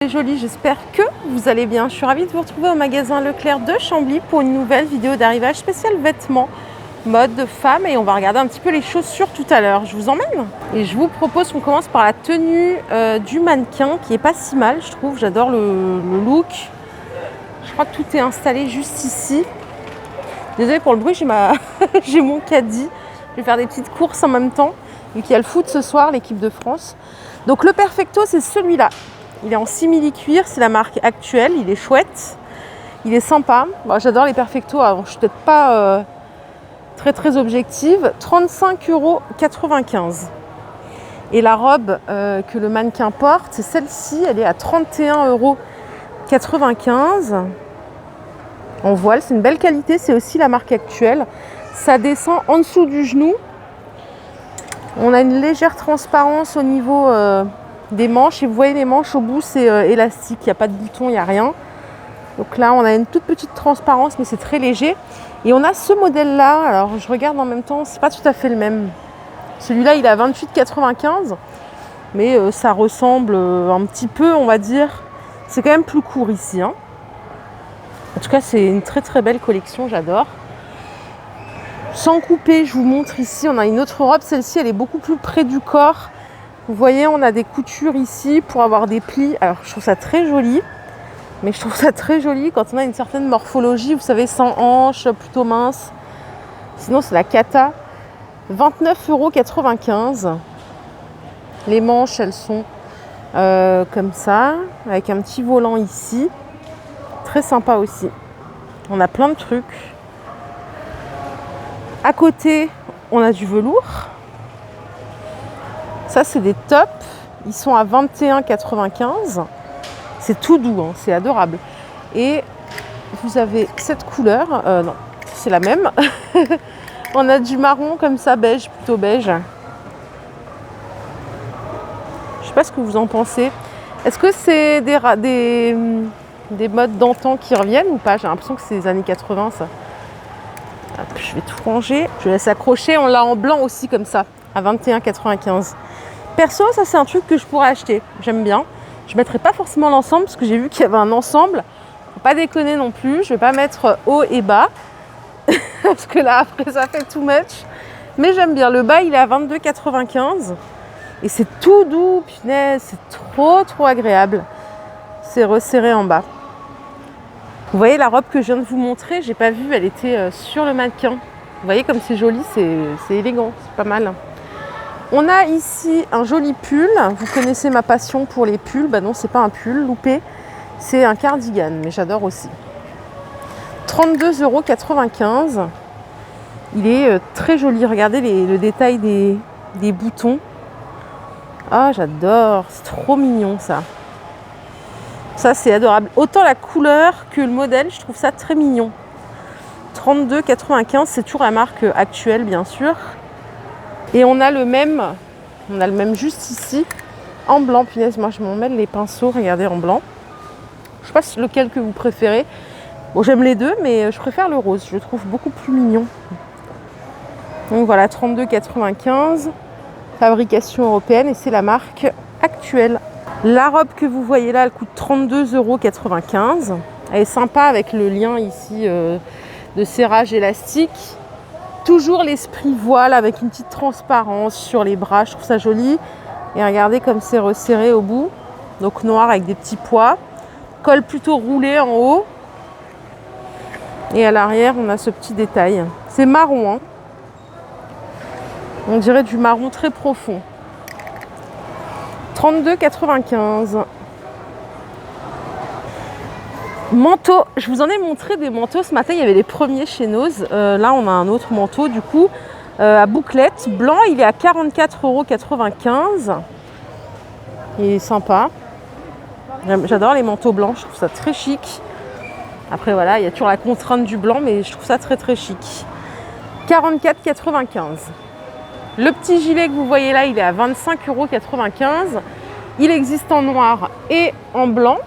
Les jolis, j'espère que vous allez bien. Je suis ravie de vous retrouver au magasin Leclerc de Chambly pour une nouvelle vidéo d'arrivage spécial vêtements mode de femme, et on va regarder un petit peu les chaussures tout à l'heure. Je vous emmène et je vous propose qu'on commence par la tenue du mannequin qui est pas si mal, je trouve. J'adore le look. Je crois que tout est installé juste ici. Désolée pour le bruit, j'ai mon caddie. Je vais faire des petites courses en même temps vu qu'il y a le foot ce soir, l'équipe de France. Donc le perfecto, c'est celui-là. Il est en simili-cuir, c'est la marque Actuelle, il est chouette, il est sympa. Bon, j'adore les perfectos, alors je suis peut-être pas très objective. 35,95 €. Et la robe que le mannequin porte, c'est celle-ci, elle est à 31,95 €. En voile, c'est une belle qualité, c'est aussi la marque Actuelle. Ça descend en dessous du genou. On a une légère transparence au niveau des manches, et vous voyez les manches au bout, c'est élastique, il n'y a pas de bouton, il n'y a rien. Donc là on a une toute petite transparence, mais c'est très léger. Et on a ce modèle là, alors je regarde en même temps, c'est pas tout à fait le même. Celui-là il est à 28,95 €, mais ça ressemble un petit peu, on va dire. C'est quand même plus court ici, hein. En tout cas c'est une très belle collection, j'adore. Sans couper, je vous montre ici, on a une autre robe, celle-ci elle est beaucoup plus près du corps. Vous voyez, on a des coutures ici pour avoir des plis. Alors je trouve ça très joli, mais je trouve ça très joli quand on a une certaine morphologie, vous savez, sans hanches, plutôt mince. Sinon c'est la cata. 29,95 €. Les manches, elles sont comme ça, avec un petit volant ici. Très sympa aussi. On a plein de trucs. À côté, on a du velours. Ça, c'est des tops. Ils sont à 21,95 €. C'est tout doux, hein, c'est adorable. Et vous avez cette couleur. Non, c'est la même. On a du marron comme ça, beige, plutôt beige. Je sais pas ce que vous en pensez. Est-ce que c'est des modes d'antan qui reviennent ou pas? J'ai l'impression que c'est les années 80, ça. Hop, je vais tout ranger. Je laisse accrocher. On l'a en blanc aussi, comme ça, à 21,95 €. Perso, ça c'est un truc que je pourrais acheter. J'aime bien. Je ne mettrai pas forcément l'ensemble parce que j'ai vu qu'il y avait un ensemble. Faut pas déconner non plus. Je vais pas mettre haut et bas parce que là après ça fait too much. Mais j'aime bien. Le bas il est à 22,95 € et c'est tout doux. Punaise, c'est trop agréable. C'est resserré en bas. Vous voyez la robe que je viens de vous montrer, j'ai pas vu, elle était sur le mannequin. Vous voyez comme c'est joli, c'est élégant, c'est pas mal. On a ici un joli pull. Vous connaissez ma passion pour les pulls. Bah non, c'est pas un pull, loupé. C'est un cardigan, mais j'adore aussi. 32,95 €. Il est très joli. Regardez le détail des boutons. Ah, j'adore. C'est trop mignon, ça. Ça, c'est adorable. Autant la couleur que le modèle, je trouve ça très mignon. 32,95 €. C'est toujours la marque Actuelle, bien sûr. Et on a le même juste ici, en blanc. Punaise, moi je m'en mêle les pinceaux, regardez, en blanc. Je sais pas lequel que vous préférez. Bon, j'aime les deux, mais je préfère le rose, je le trouve beaucoup plus mignon. Donc voilà, 32,95 €, fabrication européenne, et c'est la marque Actuelle. La robe que vous voyez là, elle coûte 32,95 €. Elle est sympa avec le lien ici de serrage élastique. Toujours l'esprit voile avec une petite transparence sur les bras, je trouve ça joli. Et regardez comme c'est resserré au bout. Donc noir avec des petits pois. Col plutôt roulé en haut. Et à l'arrière, on a ce petit détail. C'est marron, hein. On dirait du marron très profond. 32,95 €. Manteau, je vous en ai montré des manteaux ce matin, il y avait les premiers chez Nose. Là on a un autre manteau du coup à bouclettes blanc, il est à 44,95 €. Il est sympa. J'adore les manteaux blancs, je trouve ça très chic. Après voilà, il y a toujours la contrainte du blanc, mais je trouve ça très chic. 44,95 €. Le petit gilet que vous voyez là, il est à 25,95 €. Il existe en noir et en blanc.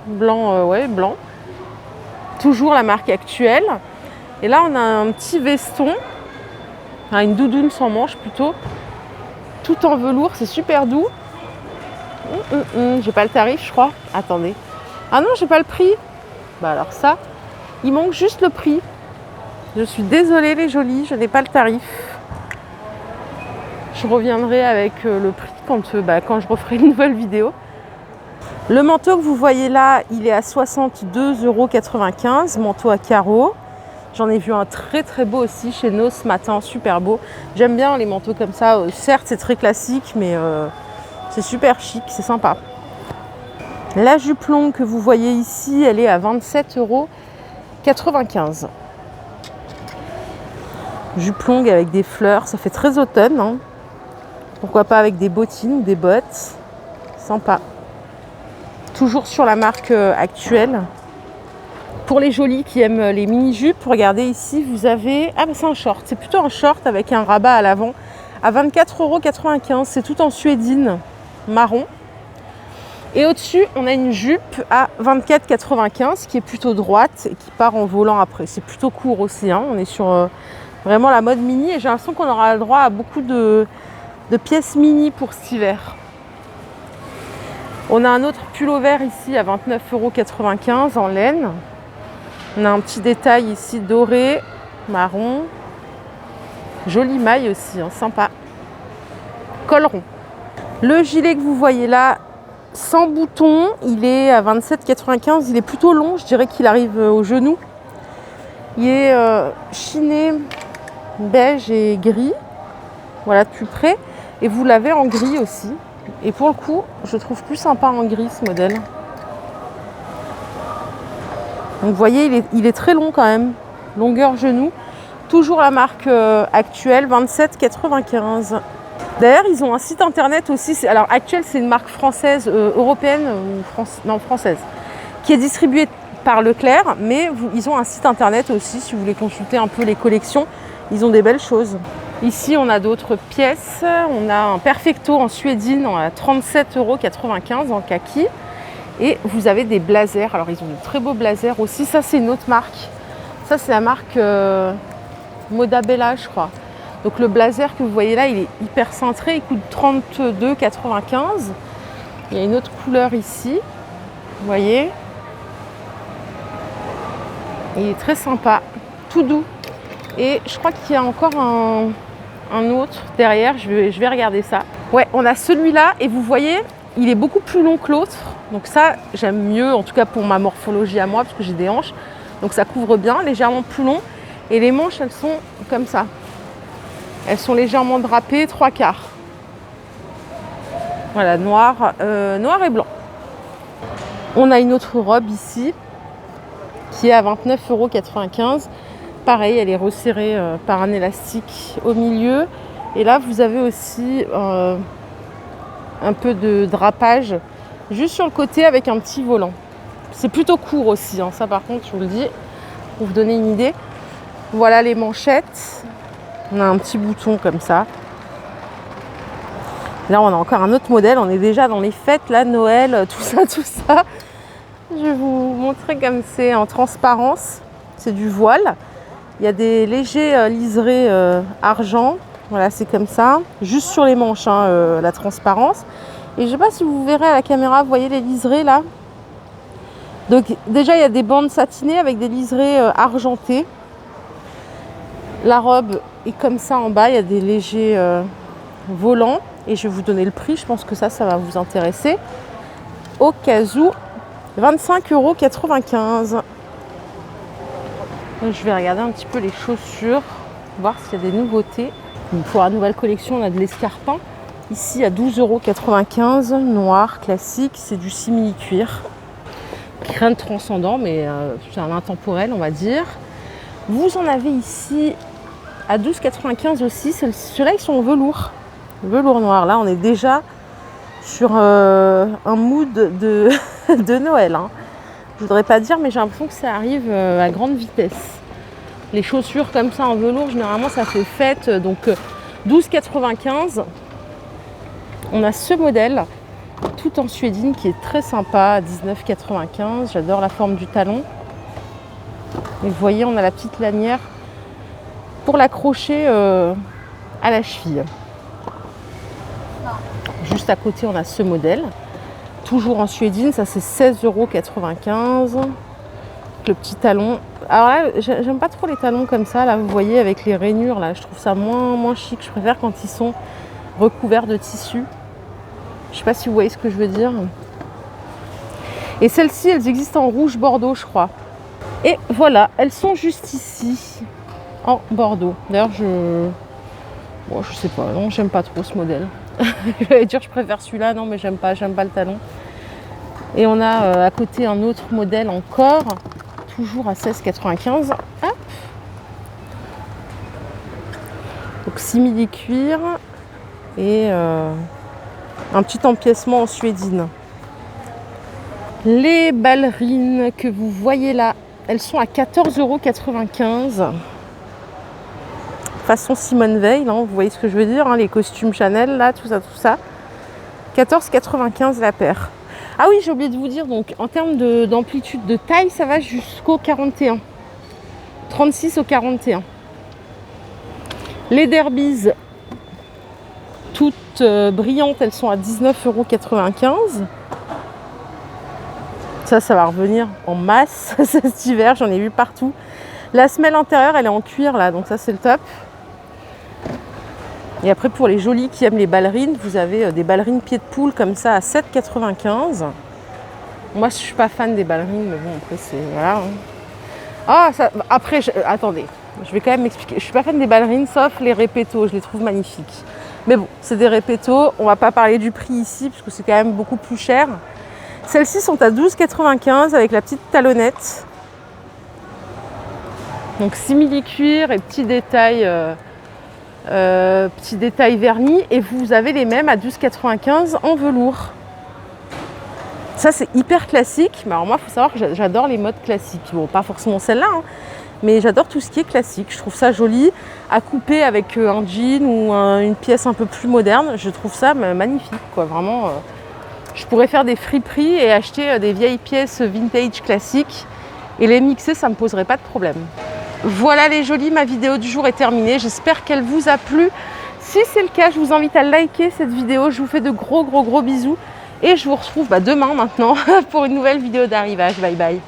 Blanc, ouais, blanc. Toujours la marque Actuelle. Et là, on a un petit veston, une doudoune sans manches plutôt, tout en velours, c'est super doux. J'ai pas le tarif, je crois. Attendez. Ah non, j'ai pas le prix. Bah alors ça, il manque juste le prix. Je suis désolée les jolies, je n'ai pas le tarif. Je reviendrai avec le prix quand je referai une nouvelle vidéo. Le manteau que vous voyez là, il est à 62,95 €, manteau à carreaux. J'en ai vu un très très beau aussi chez Nos ce matin, super beau. J'aime bien les manteaux comme ça. Certes, c'est très classique, mais c'est super chic, c'est sympa. La jupe longue que vous voyez ici, elle est à 27,95 €. Jupe longue avec des fleurs, ça fait très automne, hein. Pourquoi pas avec des bottines ou des bottes. Sympa. Toujours sur la marque actuelle. Pour les jolies qui aiment les mini-jupes, regardez ici, vous avez... Ah bah c'est un short, c'est plutôt un short avec un rabat à l'avant à 24,95 €. C'est tout en suédine marron. Et au-dessus, on a une jupe à 24,95 € qui est plutôt droite et qui part en volant après. C'est plutôt court aussi, hein. On est sur vraiment la mode mini et j'ai l'impression qu'on aura le droit à beaucoup de pièces mini pour cet hiver. On a un autre pull vert ici à 29,95 € en laine. On a un petit détail ici doré, marron. Jolie maille aussi, hein, sympa. Col rond. Le gilet que vous voyez là, sans bouton, il est à 27,95 €. Il est plutôt long, je dirais qu'il arrive au genou. Il est chiné beige et gris. Voilà, de plus près. Et vous l'avez en gris aussi. Et pour le coup, je trouve plus sympa en gris ce modèle. Donc vous voyez, il est très long quand même, longueur genou. Toujours la marque actuelle, 27,95 €. D'ailleurs, ils ont un site internet aussi. Alors actuel, c'est une marque française, européenne ou française, qui est distribuée par Leclerc, mais ils ont un site internet aussi si vous voulez consulter un peu les collections. Ils ont des belles choses. Ici, on a d'autres pièces. On a un Perfecto en suédine à 37,95 € en kaki. Et vous avez des blazers. Alors, ils ont de très beaux blazers aussi. Ça, c'est une autre marque. Ça, c'est la marque Modabella, je crois. Donc, le blazer que vous voyez là, il est hyper cintré. Il coûte 32,95 €. Il y a une autre couleur ici. Vous voyez. Il est très sympa. Tout doux. Et je crois qu'il y a encore un autre derrière. Je vais regarder ça. Ouais, on a celui-là. Et vous voyez, il est beaucoup plus long que l'autre. Donc ça, j'aime mieux, en tout cas pour ma morphologie à moi, parce que j'ai des hanches. Donc ça couvre bien, légèrement plus long. Et les manches, elles sont comme ça. Elles sont légèrement drapées, 3/4. Voilà, noir et blanc. On a une autre robe ici, qui est à 29,95 €. Pareil, elle est resserrée par un élastique au milieu. Et là, vous avez aussi un peu de drapage juste sur le côté avec un petit volant. C'est plutôt court aussi, hein. Ça par contre, je vous le dis, pour vous donner une idée. Voilà les manchettes. On a un petit bouton comme ça. Là, on a encore un autre modèle. On est déjà dans les fêtes, là, Noël, tout ça, tout ça. Je vais vous montrer comme c'est en transparence. C'est du voile. Il y a des légers liserés argent. Voilà, c'est comme ça. Juste sur les manches, hein, la transparence. Et je ne sais pas si vous verrez à la caméra, vous voyez les liserés là. Donc déjà, il y a des bandes satinées avec des liserés argentés. La robe est comme ça en bas. Il y a des légers volants. Et je vais vous donner le prix. Je pense que ça va vous intéresser. Au cas où, 25,95 €. Je vais regarder un petit peu les chaussures, voir s'il y a des nouveautés. Pour la nouvelle collection, on a de l'escarpin. Ici à 12,95 €, noir, classique, c'est du simili-cuir. Rien de transcendant, mais c'est un intemporel, on va dire. Vous en avez ici à 12,95 € aussi. Ceux-là, ils sont en velours. Velours noir. Là, on est déjà sur un mood de, de Noël. Hein. Je voudrais pas dire, mais j'ai l'impression que ça arrive à grande vitesse. Les chaussures comme ça en velours, généralement, ça fait fête. Donc 12,95 €. On a ce modèle, tout en suédine, qui est très sympa, à 19,95 €. J'adore la forme du talon. Et vous voyez, on a la petite lanière pour l'accrocher à la cheville. Juste à côté, on a ce modèle. Toujours en suédine, ça c'est 16,95 €. Le petit talon. Alors là, j'aime pas trop les talons comme ça, là, vous voyez, avec les rainures, là. Je trouve ça moins chic. Je préfère quand ils sont recouverts de tissu. Je sais pas si vous voyez ce que je veux dire. Et celles-ci, elles existent en rouge bordeaux, je crois. Et voilà, elles sont juste ici, en bordeaux. D'ailleurs, bon, je sais pas, non, j'aime pas trop ce modèle. Je vais dire, je préfère celui-là, non, mais j'aime pas le talon. Et on a à côté un autre modèle encore, toujours à 16,95 €. Hop. Donc simili cuir et un petit empiècement en suédine. Les ballerines que vous voyez là, elles sont à 14,95 €. Façon Simone Veil, hein, vous voyez ce que je veux dire, hein, les costumes Chanel, là, tout ça. 14,95 € la paire. Ah oui, j'ai oublié de vous dire, donc en termes d'amplitude de taille, ça va jusqu'au 41. 36 au 41. Les derbies, toutes brillantes, elles sont à 19,95 €. Ça va revenir en masse cet hiver, j'en ai vu partout. La semelle intérieure, elle est en cuir là, donc ça c'est le top. Et après, pour les jolis qui aiment les ballerines, vous avez des ballerines pieds de poule comme ça à 7,95 €. Moi, je suis pas fan des ballerines, mais bon, après, c'est... Voilà. Ah, ça, après, attendez, je vais quand même m'expliquer. Je suis pas fan des ballerines, sauf les répétos, je les trouve magnifiques. Mais bon, c'est des répétos, on va pas parler du prix ici, parce que c'est quand même beaucoup plus cher. Celles-ci sont à 12,95 € avec la petite talonnette. Donc simili cuir et petits détails vernis. Et vous avez les mêmes à 12,95 € en velours. Ça c'est hyper classique. Mais alors moi, il faut savoir que j'adore les modes classiques. Bon, pas forcément celle-là, hein, mais j'adore tout ce qui est classique. Je trouve ça joli à couper avec un jean ou une pièce un peu plus moderne. Je trouve ça magnifique, quoi. Vraiment, je pourrais faire des friperies et acheter des vieilles pièces vintage classiques et les mixer, ça ne me poserait pas de problème. Voilà les jolis, ma vidéo du jour est terminée. J'espère qu'elle vous a plu. Si c'est le cas, je vous invite à liker cette vidéo. Je vous fais de gros bisous. Et je vous retrouve demain maintenant pour une nouvelle vidéo d'arrivage. Bye bye.